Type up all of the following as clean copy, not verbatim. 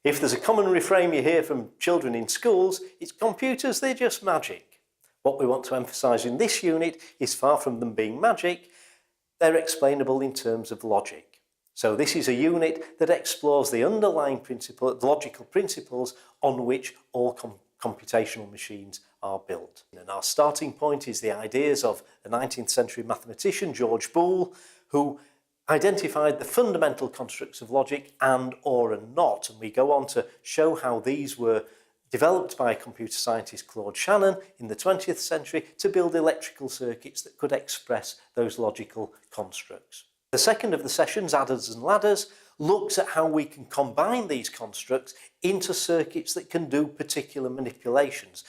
If there's a common refrain you hear from children in schools, it's computers, they're just magic. What we want to emphasise in this unit is far from them being magic, they're explainable in terms of logic. So this is a unit that explores the underlying logical principles on which all computational machines are built. And our starting point is the ideas of a 19th century mathematician, George Boole, who identified the fundamental constructs of logic and, or, and not. And we go on to show how these were developed by computer scientist Claude Shannon in the 20th century to build electrical circuits that could express those logical constructs. The second of the sessions, Adders and Ladders, looks at how we can combine these constructs into circuits that can do particular manipulations,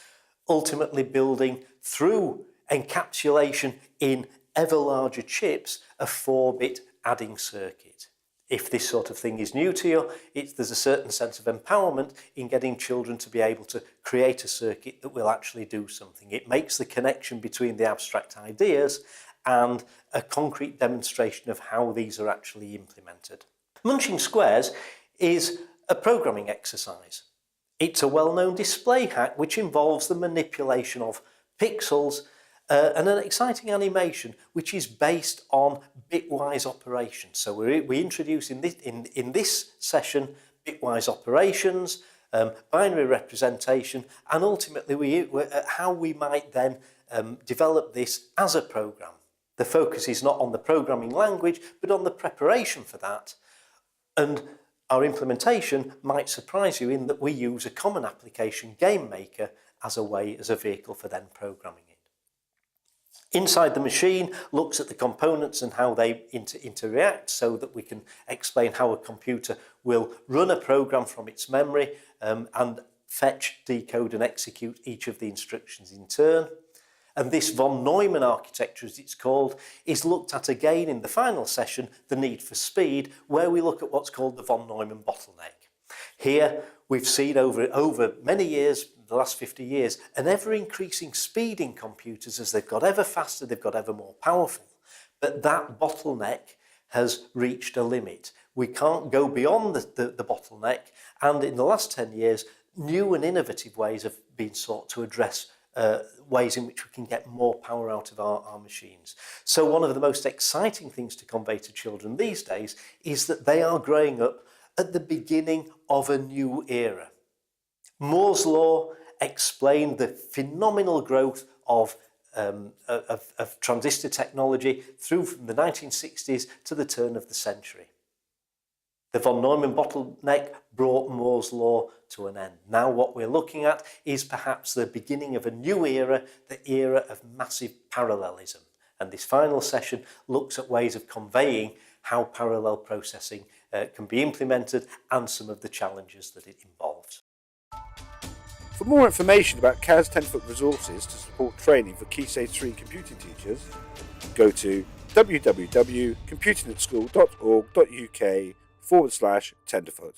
ultimately building through encapsulation in ever larger chips a 4-bit adding circuit. If this sort of thing is new to you, there's a certain sense of empowerment in getting children to be able to create a circuit that will actually do something. It makes the connection between the abstract ideas and a concrete demonstration of how these are actually implemented. Munching Squares is a programming exercise. It's a well-known display hack which involves the manipulation of pixels and an exciting animation which is based on bitwise operations. So we introduce in this session bitwise operations, binary representation, and ultimately how we might then develop this as a program. The focus is not on the programming language, but on the preparation for that. And our implementation might surprise you in that we use a common application, GameMaker, as a vehicle for then programming it. Inside the machine looks at the components and how they interact so that we can explain how a computer will run a program from its memory and fetch, decode and execute each of the instructions in turn. And this von Neumann architecture, as it's called, is looked at again in the final session, the need for speed, where we look at what's called the von Neumann bottleneck. Here we've seen over many years, the last 50 years, an ever-increasing speed in computers as they've got ever faster, they've got ever more powerful. But that bottleneck has reached a limit. We can't go beyond the bottleneck, and in the last 10 years, new and innovative ways have been sought to address ways in which we can get more power out of our machines. So one of the most exciting things to convey to children these days is that they are growing up at the beginning of a new era. Moore's law explained the phenomenal growth of transistor technology through from the 1960s to the turn of the century. The von Neumann bottleneck brought Moore's law to an end. Now what we're looking at is perhaps the beginning of a new era, the era of massive parallelism. And this final session looks at ways of conveying how parallel processing can be implemented and some of the challenges that it involves. For more information about CAS Tenderfoot resources to support training for Key Stage 3 computing teachers, go to www.computingatschool.org.uk/Tenderfoot.